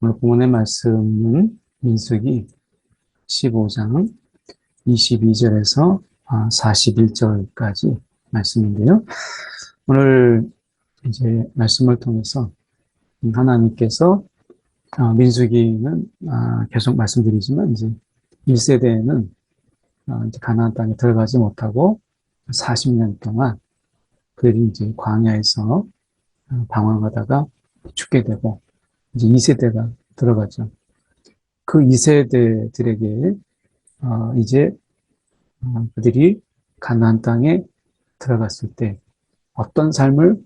오늘 본문의 말씀은 민수기 15장 22절에서 41절까지 말씀인데요. 오늘 이제 말씀을 통해서 하나님께서 민수기는 계속 말씀드리지만 이제 1세대에는 이제 가나안 땅에 들어가지 못하고 40년 동안 그들이 이제 광야에서 방황하다가 죽게 되고 이제 2세대가 들어가죠. 그 2세대들에게 이제 그들이 가나안 땅에 들어갔을 때 어떤 삶을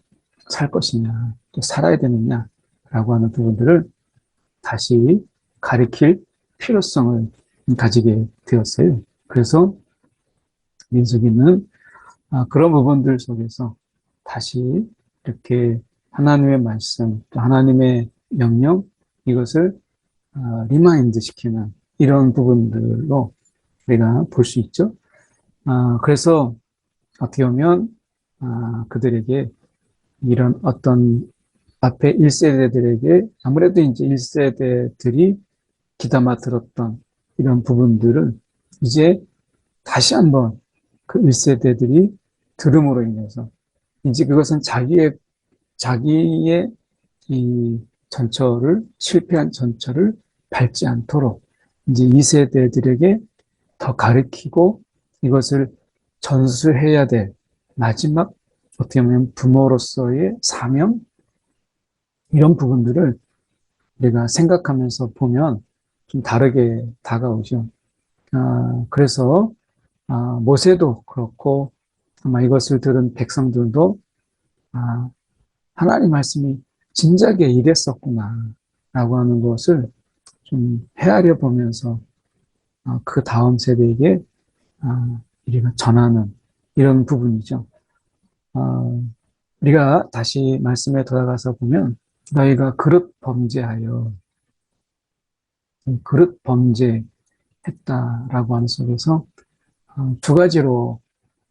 살 것이냐, 또 살아야 되느냐라고 하는 부분들을 다시 가리킬 필요성을 가지게 되었어요. 그래서 민수기는 그런 부분들 속에서 다시 이렇게 하나님의 말씀, 또 하나님의 명령, 이것을 리마인드 시키는 이런 부분들로 우리가 볼 수 있죠. 그래서 어떻게 보면 그들에게 이런 어떤 앞에 1세대들에게 아무래도 이제 1세대들이 귀담아 들었던 이런 부분들을 이제 다시 한번 그 1세대들이 들음으로 인해서 이제 그것은 자기의 이 실패한 전철을 밟지 않도록 이제 2세대들에게 더 가르치고 이것을 전수해야 될 마지막 어떻게 보면 부모로서의 사명, 이런 부분들을 우리가 생각하면서 보면 좀 다르게 다가오죠. 그래서 모세도 그렇고 아마 이것을 들은 백성들도 하나님 말씀이 진작에 이랬었구나 라고 하는 것을 좀 헤아려 보면서 그 다음 세대에게 우리가 전하는 이런 부분이죠. 우리가 다시 말씀에 돌아가서 보면 너희가 그릇 범죄했다라고 하는 속에서 두 가지로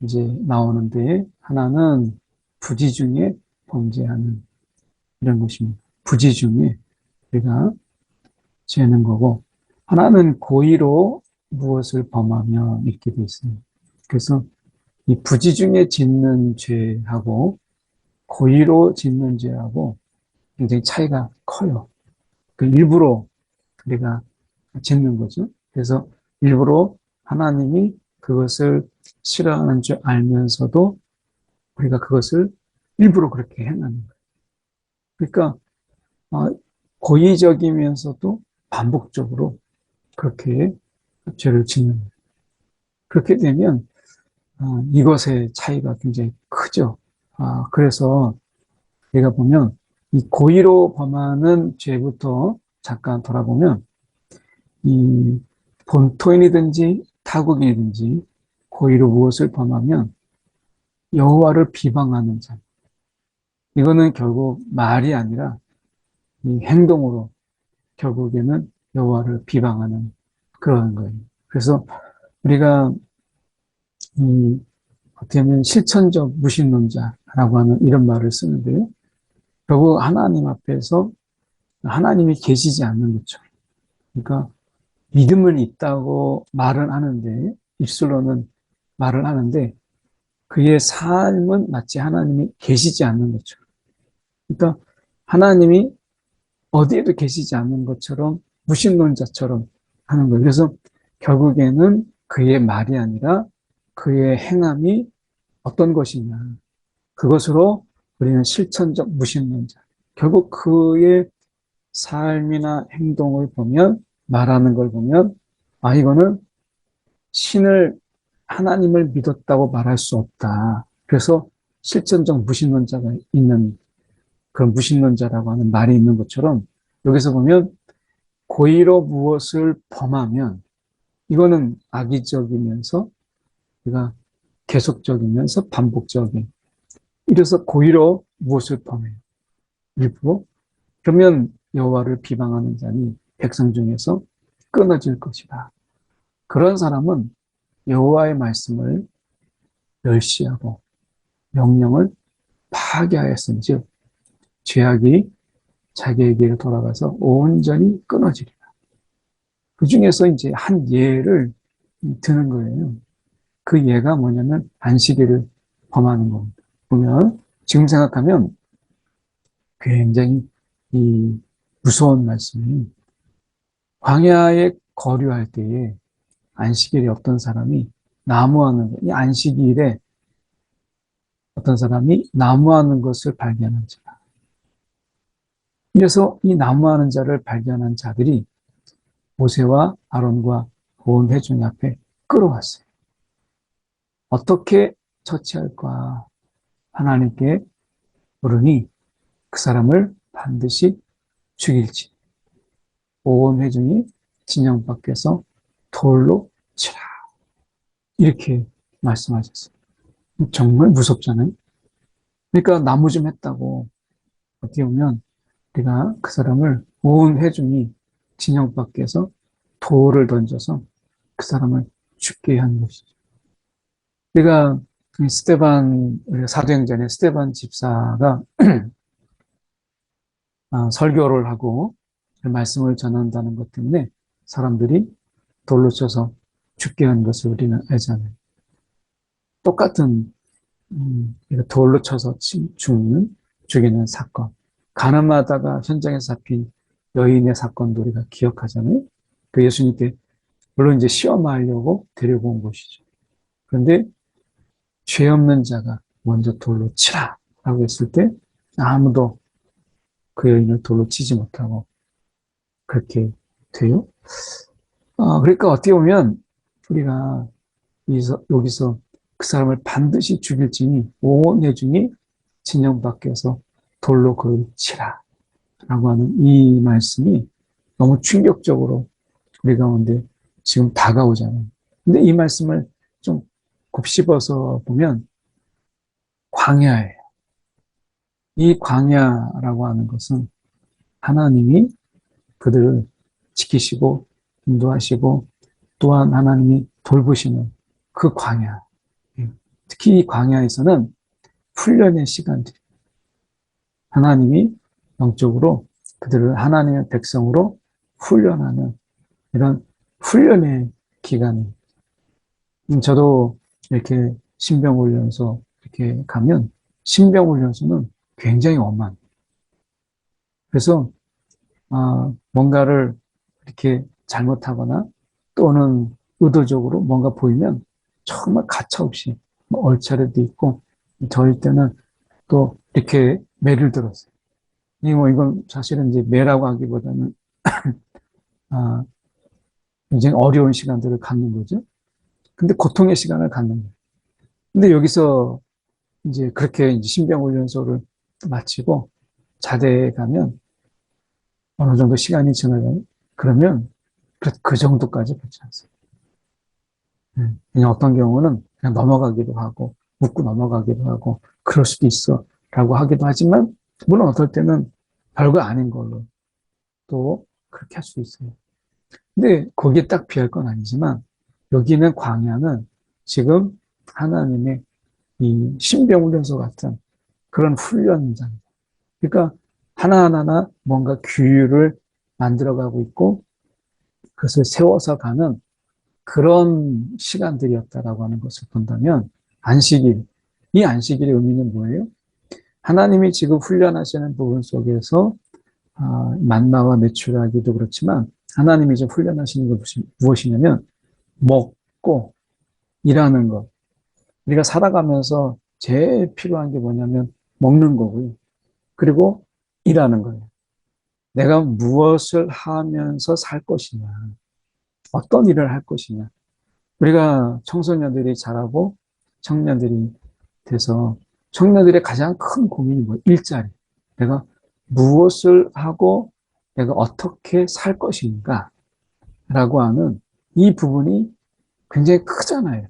이제 나오는데, 하나는 부지 중에 범죄하는 이런 것입니다. 부지 중에 우리가 죄는 거고, 하나는 고의로 무엇을 범하며 있게 돼 있습니다. 그래서 이 부지 중에 짓는 죄하고 고의로 짓는 죄하고 굉장히 차이가 커요. 그 일부러 우리가 짓는 거죠. 그래서 일부러 하나님이 그것을 싫어하는 줄 알면서도 우리가 그것을 일부러 그렇게 행하는 거예요. 그러니까 고의적이면서도 반복적으로 그렇게 죄를 짓는 거예요. 그렇게 되면 이것의 차이가 굉장히 크죠. 그래서 우리가 보면 이 고의로 범하는 죄부터 잠깐 돌아보면 이 본토인이든지 타국인이든지 고의로 무엇을 범하면 여호와를 비방하는 자. 이거는 결국 말이 아니라 이 행동으로 결국에는 여호와를 비방하는 그런 거예요. 그래서 우리가 어떻게 보면 실천적 무신론자라고 하는 이런 말을 쓰는데요. 결국 하나님 앞에서 하나님이 계시지 않는 거죠. 그러니까 믿음은 있다고 말은 하는데, 입술로는 말을 하는데 그의 삶은 마치 하나님이 계시지 않는 거죠. 그러니까 하나님이 어디에도 계시지 않는 것처럼 무신론자처럼 하는 거예요. 그래서 결국에는 그의 말이 아니라 그의 행함이 어떤 것이냐, 그것으로 우리는 실천적 무신론자, 결국 그의 삶이나 행동을 보면, 말하는 걸 보면 이거는 하나님을 믿었다고 말할 수 없다. 그래서 실천적 무신론자가 있는, 그런 무신론자라고 하는 말이 있는 것처럼 여기서 보면 고의로 무엇을 범하면 이거는 악의적이면서 우리가 계속적이면서 반복적인, 이래서 고의로 무엇을 범해요. 일부러. 그러면 여호와를 비방하는 자니 백성 중에서 끊어질 것이다. 그런 사람은 여호와의 말씀을 멸시하고 명령을 파괴하였은즉 죄악이 자기에게 돌아가서 온전히 끊어지리라. 그 중에서 이제 한 예를 드는 거예요. 그 예가 뭐냐면 안식일을 범하는 겁니다. 보면 지금 생각하면 굉장히 이 무서운 말씀이 광야에 거류할 때에 안식일에 어떤 사람이 나무하는 것, 이 안식일에 어떤 사람이 나무하는 것을 발견한 자. 그래서 이 나무하는 자를 발견한 자들이 모세와 아론과 온 회중 앞에 끌어왔어요. 어떻게 처치할까? 하나님께 물으니 그 사람을 반드시 죽일지. 온 회중이 진영 밖에서 돌로 치라. 이렇게 말씀하셨어요. 정말 무섭잖아요. 그러니까 나무 좀 했다고 어떻게 보면 우리가 그 사람을 온 회중이 진영 밖에서 돌을 던져서 그 사람을 죽게 한 것이죠. 우리가 스데반 사도행전에 스데반 집사가 설교를 하고 말씀을 전한다는 것 때문에 사람들이 돌로 쳐서 죽게 한 것을 우리는 알잖아요. 똑같은 돌로 쳐서 죽이는 사건. 가늠하다가 현장에서 잡힌 여인의 사건도 우리가 기억하잖아요. 그 예수님께 물론 이제 시험하려고 데리고 온 것이죠. 그런데 죄 없는 자가 먼저 돌로 치라 라고 했을 때 아무도 그 여인을 돌로 치지 못하고 그렇게 돼요. 그러니까 어떻게 보면 우리가 여기서 그 사람을 반드시 죽일지니 온 회중이 진영 밖에서 돌로 그를 치라 라고 하는 이 말씀이 너무 충격적으로 우리 가운데 지금 다가오잖아요. 근데 이 말씀을 좀 곱씹어서 보면 광야예요. 이 광야라고 하는 것은 하나님이 그들을 지키시고 인도하시고 또한 하나님이 돌보시는 그 광야. 특히 이 광야에서는 훈련의 시간들. 하나님이 영적으로 그들을 하나님의 백성으로 훈련하는 이런 훈련의 기간이. 저도 이렇게 신병훈련소 이렇게 가면 신병훈련소는 굉장히 엄한. 그래서 뭔가를 이렇게 잘못하거나 또는 의도적으로 뭔가 보이면 정말 가차없이 얼차려도 있고 저희 때는 또 이렇게 매를 들었어요. 이건 사실은 이제 매라고 하기보다는 굉장히 어려운 시간들을 갖는 거죠. 근데 고통의 시간을 갖는 거예요. 근데 여기서 이제 그렇게 이제 신병훈련소를 마치고 자대에 가면 어느 정도 시간이 지나요. 그러면 그 정도까지 그렇지 않습니다. 그냥 어떤 경우는 그냥 넘어가기도 하고 묻고 넘어가기도 하고 그럴 수도 있어 라고 하기도 하지만 물론 어떨 때는 별거 아닌 걸로 또 그렇게 할 수 있어요. 근데 거기에 딱 비할 건 아니지만 여기는 광야는 지금 하나님의 이 신병훈련소 같은 그런 훈련장입니다. 그러니까 하나하나 뭔가 규율을 만들어가고 있고 그것을 세워서 가는 그런 시간들이었다라고 하는 것을 본다면 안식일, 이 안식일의 의미는 뭐예요? 하나님이 지금 훈련하시는 부분 속에서 만나와 매출하기도 그렇지만 하나님이 지금 훈련하시는 것이 무엇이냐면 먹고 일하는 것. 우리가 살아가면서 제일 필요한 게 뭐냐면 먹는 거고요. 그리고 일하는 거예요. 내가 무엇을 하면서 살 것이냐. 어떤 일을 할 것이냐. 우리가 청소년들이 자라고 청년들이 돼서 청년들의 가장 큰 고민이 뭐예요? 일자리. 내가 무엇을 하고 내가 어떻게 살 것인가 라고 하는 이 부분이 굉장히 크잖아요.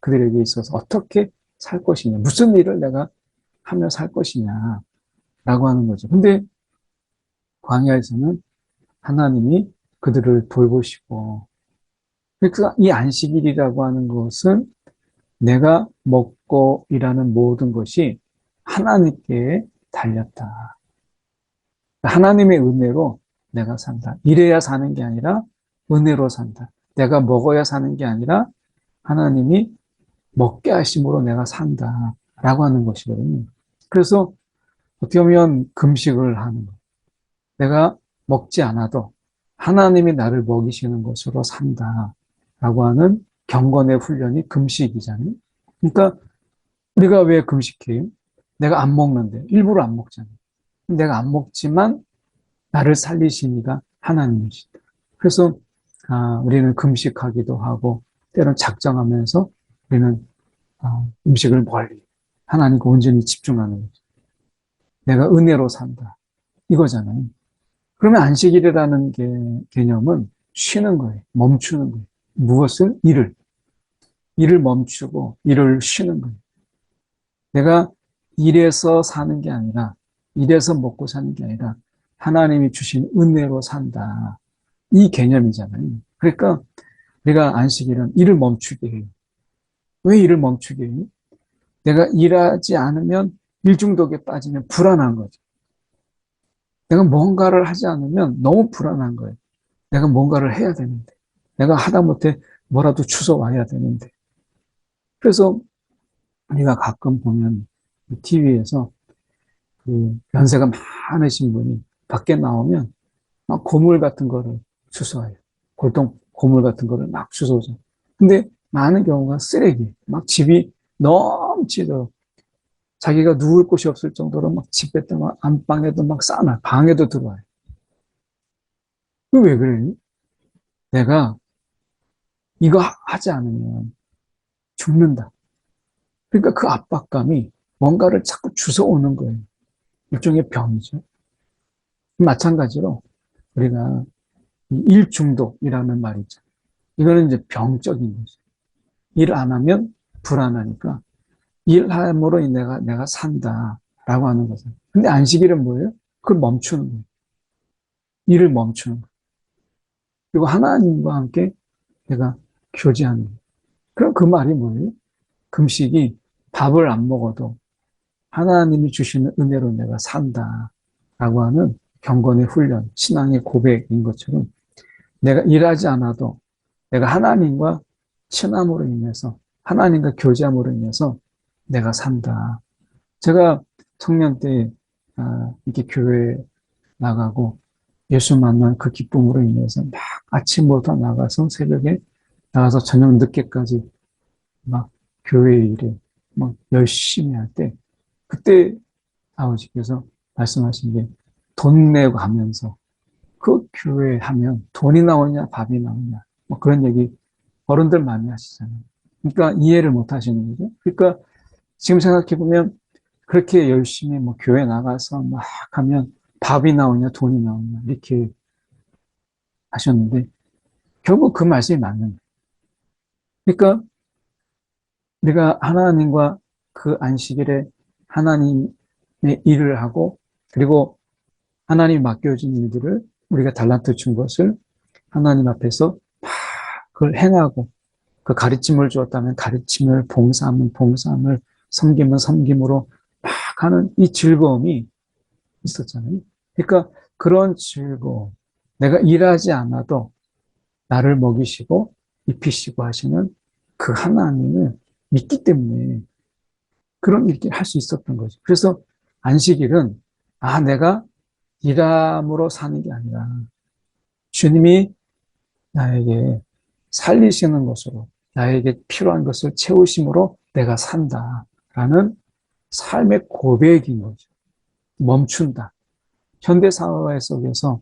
그들에게 있어서 어떻게 살 것이냐. 무슨 일을 내가 하며 살 것이냐 라고 하는 거죠. 근데 광야에서는 하나님이 그들을 돌보시고 그러니까 이 안식일이라고 하는 것은 내가 먹고 일하는 모든 것이 하나님께 달렸다. 하나님의 은혜로 내가 산다. 이래야 사는 게 아니라 은혜로 산다. 내가 먹어야 사는 게 아니라 하나님이 먹게 하심으로 내가 산다. 라고 하는 것이거든요. 그래서 어떻게 보면 금식을 하는 거. 내가 먹지 않아도 하나님이 나를 먹이시는 것으로 산다. 라고 하는 경건의 훈련이 금식이잖아요. 그러니까 우리가 왜 금식해요? 내가 안 먹는데, 일부러 안 먹잖아요. 내가 안 먹지만 나를 살리신 이가 하나님이시다. 그래서 우리는 금식하기도 하고 때로는 작정하면서 우리는 음식을 멀리 하나님과 온전히 집중하는 거죠. 내가 은혜로 산다. 이거잖아요. 그러면 안식일이라는 개념은 쉬는 거예요. 멈추는 거예요. 무엇을? 일을 멈추고 일을 쉬는 거예요. 내가 일해서 사는 게 아니라 일해서 먹고 사는 게 아니라 하나님이 주신 은혜로 산다. 이 개념이잖아요. 그러니까 우리가 안식일은 일을 멈추게 해요. 왜 일을 멈추게 해요? 내가 일하지 않으면 일 중독에 빠지면 불안한 거죠. 내가 뭔가를 하지 않으면 너무 불안한 거예요. 내가 뭔가를 해야 되는데. 내가 하다못해 뭐라도 주워 와야 되는데. 그래서 우리가 가끔 보면 TV에서 그 연세가 많으신 분이 밖에 나오면 막 고물 같은 거를 주워와요. 고물 같은 거를 막 주워오죠. 근데 많은 경우가 쓰레기, 막 집이 넘치도록 자기가 누울 곳이 없을 정도로 막 집에다 막 안방에도 막 쌓아놔요. 방에도 들어와요. 왜 그래요? 내가 이거 하지 않으면 죽는다. 그러니까 그 압박감이 뭔가를 자꾸 주워오는 거예요. 일종의 병이죠. 마찬가지로 우리가 일 중독이라는 말이 있죠. 이거는 이제 병적인 거죠. 일 안 하면 불안하니까 일함으로 내가 산다라고 하는 거죠. 근데 안식일은 뭐예요? 그걸 멈추는 거예요. 일을 멈추는 거예요. 그리고 하나님과 함께 내가 교제하는 거예요. 그럼 그 말이 뭐예요? 금식이 밥을 안 먹어도 하나님이 주시는 은혜로 내가 산다라고 하는 경건의 훈련, 신앙의 고백인 것처럼 내가 일하지 않아도 내가 하나님과 친함으로 인해서 하나님과 교제함으로 인해서 내가 산다. 제가 청년 때 이렇게 교회 나가고 예수 만난 그 기쁨으로 인해서 막 아침부터 나가서 새벽에 나가서 저녁 늦게까지 막 교회 일에 막 열심히 할 때 그때 아버지께서 말씀하신 게 돈 내고 가면서 그 교회 하면 돈이 나오냐 밥이 나오냐 뭐 그런 얘기 어른들 많이 하시잖아요. 그러니까 이해를 못 하시는 거죠. 그러니까 지금 생각해 보면 그렇게 열심히 뭐 교회 나가서 막 하면 밥이 나오냐 돈이 나오냐 이렇게 하셨는데 결국 그 말씀이 맞는 거예요. 그러니까 우리가 하나님과 그 안식일에 하나님의 일을 하고 그리고 하나님이 맡겨준 일들을 우리가 달란트 준 것을 하나님 앞에서 막 그걸 행하고 그 가르침을 주었다면 가르침을 봉사하면 봉사함을 섬김은 섬김으로 막 하는 이 즐거움이 있었잖아요. 그러니까 그런 즐거움 내가 일하지 않아도 나를 먹이시고 입히시고 하시는 그 하나님을 믿기 때문에 그런 일을 할 수 있었던 거죠. 그래서 안식일은 내가 일함으로 사는 게 아니라 주님이 나에게 살리시는 것으로 나에게 필요한 것을 채우심으로 내가 산다라는 삶의 고백인 거죠. 멈춘다. 현대사회 속에서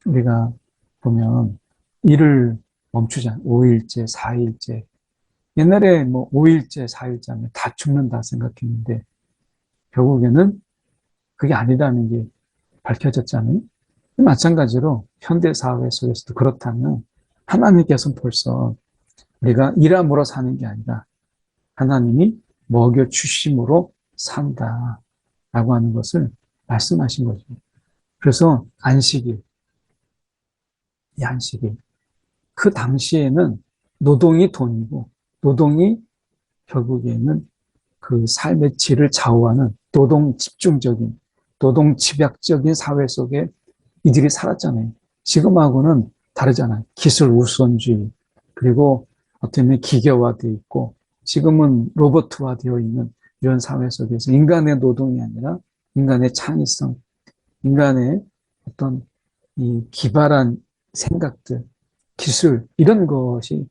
우리가 보면 일을 멈추자. 5일째, 4일째. 옛날에 뭐 5일째, 4일째 하면 다 죽는다 생각했는데 결국에는 그게 아니라는 게 밝혀졌잖아요. 마찬가지로 현대사회 속에서도 그렇다면 하나님께서는 벌써 우리가 일함으로 사는 게 아니라 하나님이 먹여주심으로 산다라고 하는 것을 말씀하신 거죠. 그래서 안식일, 이 안식일. 그 당시에는 노동이 돈이고 노동이 결국에는 그 삶의 질을 좌우하는 노동 집중적인, 노동 집약적인 사회 속에 이들이 살았잖아요. 지금하고는 다르잖아요. 기술 우선주의, 그리고 어떻게 보면 기계화되어 있고, 지금은 로봇화 되어 있는 이런 사회 속에서 인간의 노동이 아니라 인간의 창의성, 인간의 어떤 이 기발한 생각들, 기술, 이런 것이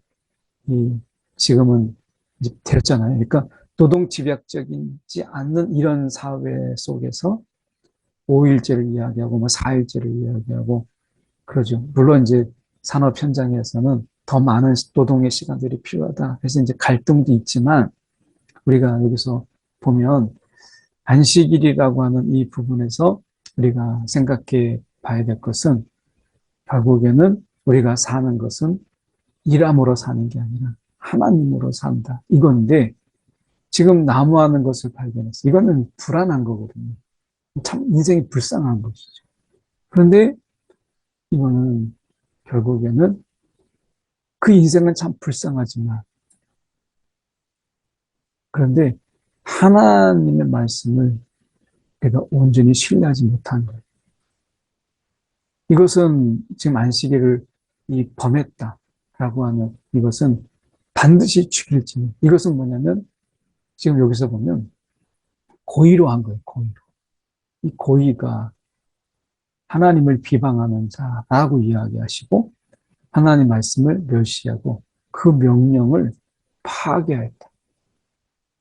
이 지금은 이제 되었잖아요. 그러니까 노동 집약적이지 않는 이런 사회 속에서 5일제를 이야기하고 뭐 4일제를 이야기하고 그러죠. 물론 이제 산업 현장에서는 더 많은 노동의 시간들이 필요하다. 그래서 이제 갈등도 있지만 우리가 여기서 보면 안식일이라고 하는 이 부분에서 우리가 생각해 봐야 될 것은 결국에는 우리가 사는 것은 일함으로 사는 게 아니라 하나님으로 산다. 이건데 지금 나무하는 것을 발견했어. 이거는 불안한 거거든요. 참 인생이 불쌍한 것이죠. 그런데 이거는 결국에는 그 인생은 참 불쌍하지만 그런데 하나님의 말씀을 내가 온전히 신뢰하지 못한 거예요. 이것은 지금 안식일을 범했다라고 하는 이것은 반드시 죽일지. 이것은 뭐냐면 지금 여기서 보면 고의로 한 거예요. 고의로. 이 고의가 하나님을 비방하는 자라고 이야기하시고 하나님 말씀을 멸시하고 그 명령을 파괴했다.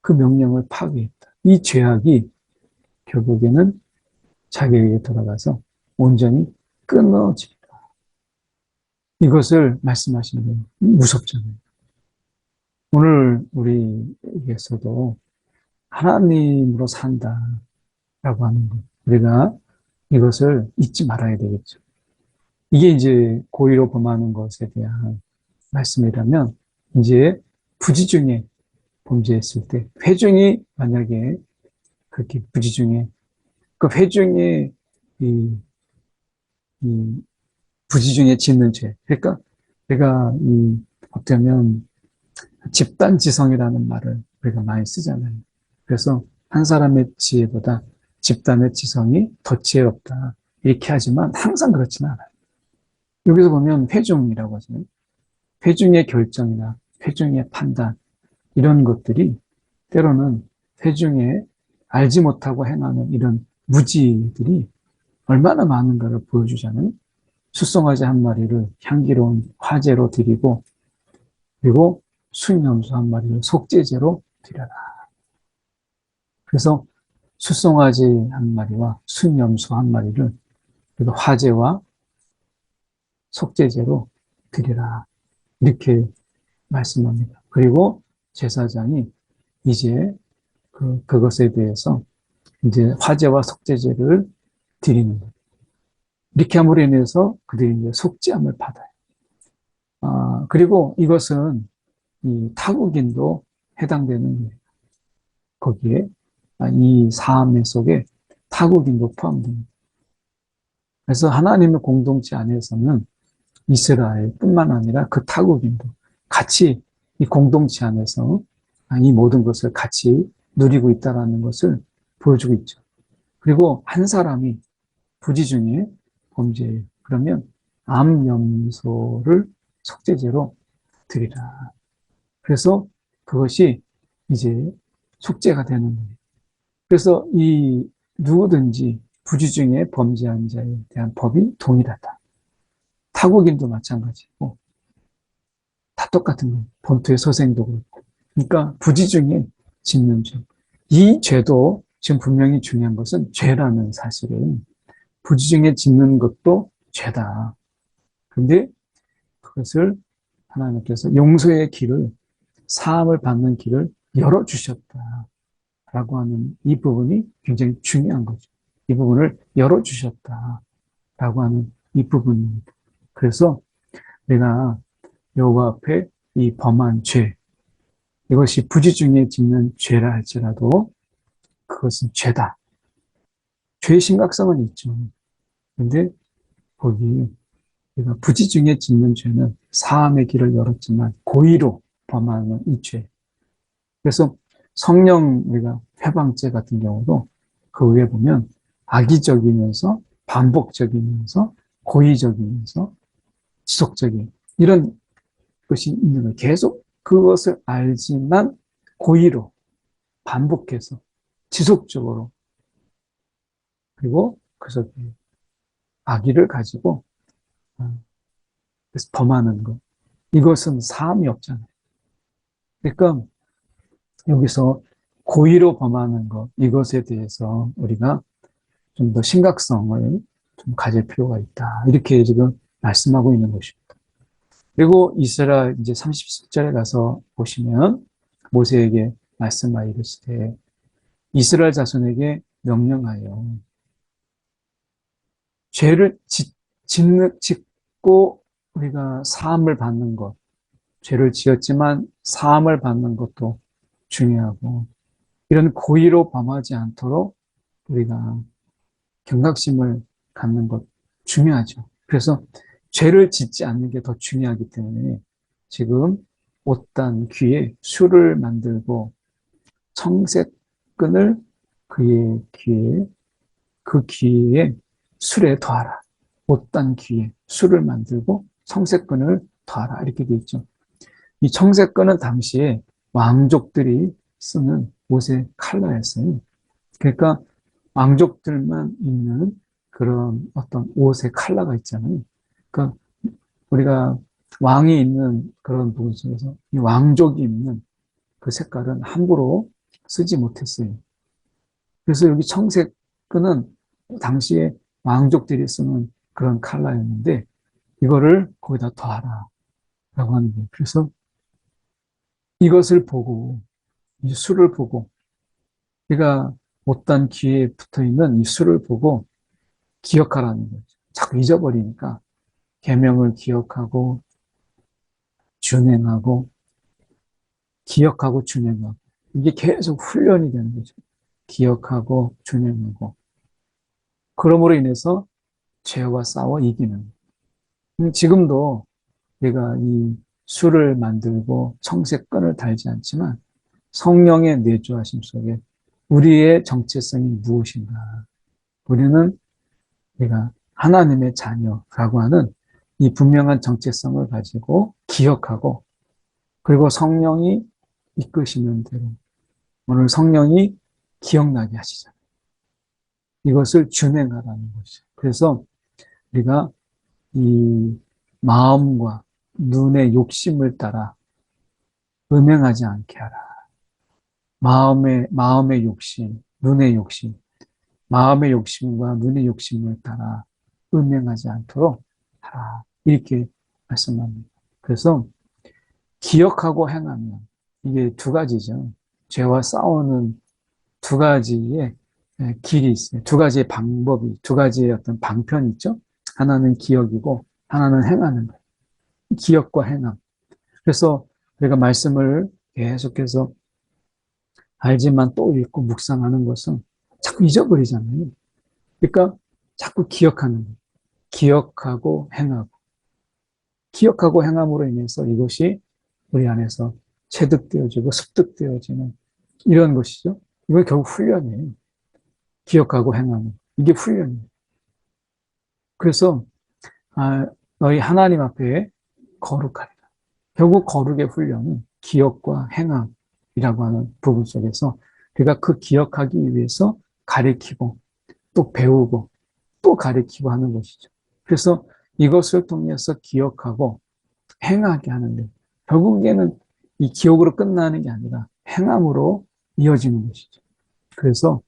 그 명령을 파괴했다. 이 죄악이 결국에는 자기에게 돌아가서 온전히 끊어집니다. 이것을 말씀하시는 게 무섭잖아요. 오늘 우리에게서도 하나님으로 산다라고 하는 것. 우리가 이것을 잊지 말아야 되겠죠. 이게 이제 고의로 범하는 것에 대한 말씀이라면 이제 부지중에 범죄했을 때 회중이 만약에 그렇게 부지중에 그 회중에 이 부지중에 짓는 죄. 그러니까 내가 어쩌면 집단지성이라는 말을 우리가 많이 쓰잖아요. 그래서 한 사람의 지혜보다 집단의 지성이 더 지혜롭다. 이렇게 하지만 항상 그렇지는 않아요. 여기서 보면 회중이라고 하잖아요. 회중의 결정이나 회중의 판단 이런 것들이 때로는 회중에 알지 못하고 행하는 이런 무지들이 얼마나 많은가를 보여주잖아요. 숫송아지 한 마리를 향기로운 화제로 드리고 그리고 순염소 한 마리를 속죄제로 드려라. 그래서 숫송아지 한 마리와 순염소 한 마리를 그리고 화제와 속죄제로 드리라. 이렇게 말씀합니다. 그리고 제사장이 이제 그것에 대해서 이제 화제와 속죄제를 드리는 거예요. 이렇게 함으로 인해서 그들이 이제 속죄함을 받아요. 그리고 이것은 이 타국인도 해당되는 거예요. 거기에 이 사함 속에 타국인도 포함됩니다. 그래서 하나님의 공동체 안에서는 이스라엘뿐만 아니라 그 타국인도 같이 이 공동체 안에서 이 모든 것을 같이 누리고 있다는 것을 보여주고 있죠. 그리고 한 사람이 부지중에 범죄해요. 그러면 암염소를 속죄제로 드리라. 그래서 그것이 이제 속죄가 되는 거예요. 그래서 이 누구든지 부지중에 범죄한 자에 대한 법이 동일하다. 타국인도 마찬가지고 다 똑같은 거예요. 본토의 소생도 그렇고. 그러니까 부지중에 짓는 죄. 이 죄도 지금 분명히 중요한 것은 죄라는 사실은 부지중에 짓는 것도 죄다. 근데 그것을 하나님께서 용서의 길을 사함을 받는 길을 열어주셨다라고 하는 이 부분이 굉장히 중요한 거죠. 이 부분을 열어주셨다라고 하는 이 부분입니다. 그래서 내가 여호와 앞에 이 범한 죄, 이것이 부지중에 짓는 죄라 할지라도 그것은 죄다. 죄의 심각성은 있죠. 근데 거기 내가 부지중에 짓는 죄는 사함의 길을 열었지만 고의로 범하는 이 죄. 그래서 성령 우리가 회방죄 같은 경우도 그 위에 보면 악의적이면서 반복적이면서 고의적이면서 지속적인 이런 것이 있는 거예요. 계속 그것을 알지만 고의로 반복해서 지속적으로 그리고 그 속에 악의를 가지고 그래서 범하는 것. 이것은 사함이 없잖아요. 그러니까 여기서 고의로 범하는 것, 이것에 대해서 우리가 좀 더 심각성을 좀 가질 필요가 있다. 이렇게 지금 말씀하고 있는 것입니다. 그리고 이스라엘 이제 30절에 가서 보시면 모세에게 말씀하여 이르시되 이스라엘 자손에게 명령하여 죄를 짓고 우리가 사함을 받는 것, 죄를 지었지만 사함을 받는 것도 중요하고 이런 고의로 범하지 않도록 우리가 경각심을 갖는 것 중요하죠. 그래서 죄를 짓지 않는 게 더 중요하기 때문에 지금 옷단 귀에 술을 만들고 청색끈을 그의 귀에 그 귀에 술에 더하라. 옷단 귀에 술을 만들고 청색끈을 더하라. 이렇게 되어 있죠. 이 청색끈은 당시에 왕족들이 쓰는 옷의 컬러였어요. 그러니까 왕족들만 입는 그런 어떤 옷의 컬러가 있잖아요. 그러니까 우리가 왕이 입는 그런 부분 속에서 이 왕족이 입는 그 색깔은 함부로 쓰지 못했어요. 그래서 여기 청색끈은 당시에 왕족들이 쓰는 그런 컬러였는데 이거를 거기다 더하라 라고 하는 거예요. 그래서 이것을 보고 이 술을 보고 우리가 못단 귀에 붙어있는 이 술을 보고 기억하라는 거죠. 자꾸 잊어버리니까 계명을 기억하고 준행하고 기억하고 준행하고 이게 계속 훈련이 되는 거죠. 기억하고 준행하고 그러므로 인해서 죄와 싸워 이기는. 지금도 우리가 이 술을 만들고 청색끈을 달지 않지만 성령의 내주하심 속에 우리의 정체성이 무엇인가? 우리는 우리가 하나님의 자녀라고 하는 이 분명한 정체성을 가지고 기억하고 그리고 성령이 이끄시는 대로 오늘 성령이 기억나게 하시잖아요. 이것을 준행하라는 것이죠. 그래서 우리가 이 마음과 눈의 욕심을 따라 음행하지 않게 하라. 마음의 욕심, 눈의 욕심, 마음의 욕심과 눈의 욕심을 따라 음행하지 않도록 하라. 이렇게 말씀합니다. 그래서 기억하고 행하면 이게 두 가지죠. 죄와 싸우는 두 가지의 길이 있어요. 두 가지의 방법이, 두 가지의 어떤 방편이 있죠. 하나는 기억이고 하나는 행하는 거예요. 기억과 행함. 그래서 우리가 말씀을 계속해서 알지만 또 읽고 묵상하는 것은 자꾸 잊어버리잖아요. 그러니까 자꾸 기억하는 거예요. 기억하고 행하고. 기억하고 행함으로 인해서 이것이 우리 안에서 체득되어지고 습득되어지는 이런 것이죠. 이건 결국 훈련이에요. 기억하고 행하는. 이게 훈련이에요. 그래서 너희 하나님 앞에 거룩하리라. 결국 거룩의 훈련은 기억과 행함이라고 하는 부분 속에서 우리가 그 기억하기 위해서 가르치고 또 배우고 또 가르치고 하는 것이죠. 그래서 이것을 통해서 기억하고 행하게 하는데 결국에는 이 기억으로 끝나는 게 아니라 행함으로 이어지는 것이죠. 그래서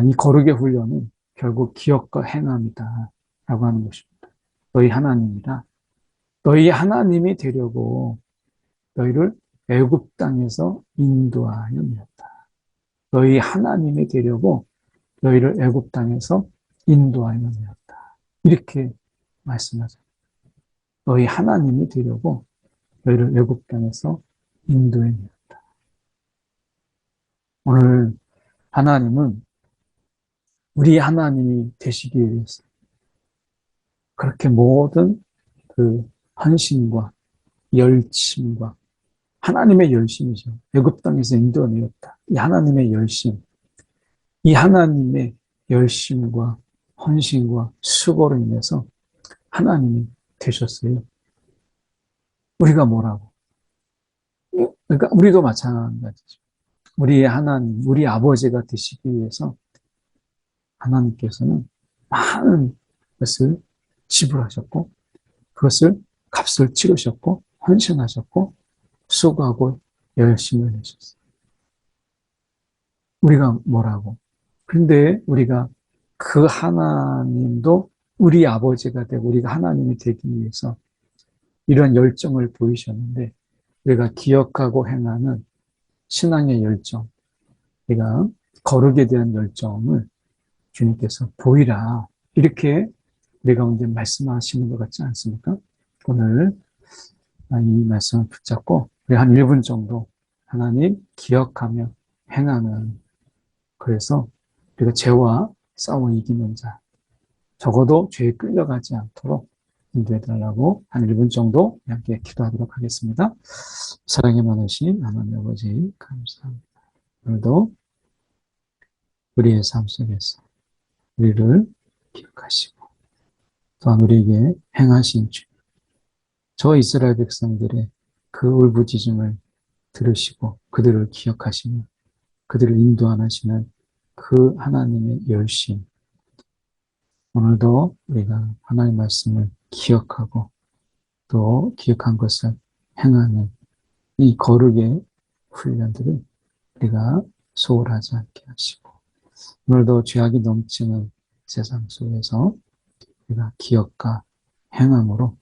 이 거룩의 훈련은 결국 기억과 행함이다 라고 하는 것입니다. 너희 하나님이다. 너희 하나님이 되려고 너희를 애굽 땅에서 인도하여 내었다. 너희 하나님이 되려고 너희를 애굽 땅에서 인도하여 내었다. 이렇게 말씀하죠. 너희 하나님이 되려고 너희를 애굽 땅에서 인도해 내었다. 오늘 하나님은 우리 하나님이 되시기 위해서 그렇게 모든 그 헌신과 열심과 하나님의 열심이죠. 애굽 땅에서 인도내었다. 이 하나님의 열심, 이 하나님의 열심과 헌신과 수고로 인해서 하나님이 되셨어요. 우리가 뭐라고? 그러니까 우리도 마찬가지죠. 우리 하나님, 우리 아버지가 되시기 위해서 하나님께서는 많은 것을 지불하셨고, 그것을 값을 치르셨고, 헌신하셨고, 수고하고 열심을 내셨어요. 우리가 뭐라고? 근데 우리가 그 하나님도 우리 아버지가 되고 우리가 하나님이 되기 위해서 이런 열정을 보이셨는데, 우리가 기억하고 행하는 신앙의 열정, 우리가 거룩에 대한 열정을 주님께서 보이라, 이렇게 우리 가운데 말씀하시는 것 같지 않습니까? 오늘 이 말씀을 붙잡고 우리 한 1분 정도 하나님 기억하며 행하는, 그래서 우리가 죄와 싸워 이기는 자, 적어도 죄에 끌려가지 않도록 인도해달라고 한 1분 정도 함께 기도하도록 하겠습니다. 사랑이 많으신 하나님 아버지 감사합니다. 오늘도 우리의 삶 속에서 우리를 기억하시고 또한 우리에게 행하신 주, 저 이스라엘 백성들의 그 울부짖음을 들으시고 그들을 기억하시며 그들을 인도하시는 그 하나님의 열심, 오늘도 우리가 하나님의 말씀을 기억하고 또 기억한 것을 행하는 이 거룩의 훈련들을 우리가 소홀하지 않게 하시고, 오늘도 죄악이 넘치는 세상 속에서 우리가 기억과 행함으로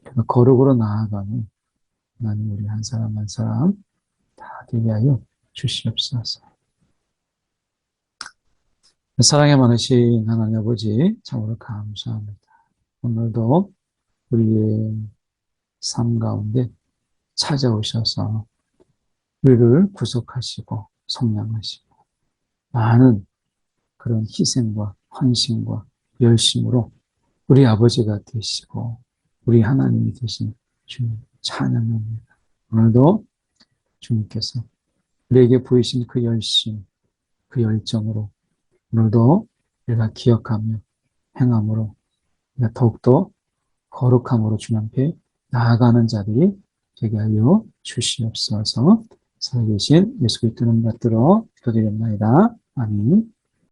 우리가 거룩으로 나아가는 하나님, 우리 한 사람 한 사람 다 되게 하여 주시옵소서. 사랑에 많으신 하나님 아버지 참으로 감사합니다. 오늘도 우리의 삶 가운데 찾아오셔서 우리를 구속하시고 성량하시고 많은 그런 희생과 헌신과 열심으로 우리 아버지가 되시고 우리 하나님이 되신 주님 찬양합니다. 오늘도 주님께서 우리에게 보이신 그 열심, 그 열정으로 오늘도 우리가 기억하며 행함으로 우리가 더욱더 거룩함으로 주님 앞에 나아가는 자들이 되게 하여 주시옵소서. 살아계신 예수 그리스도를 받들어 기도드립니다. 아멘.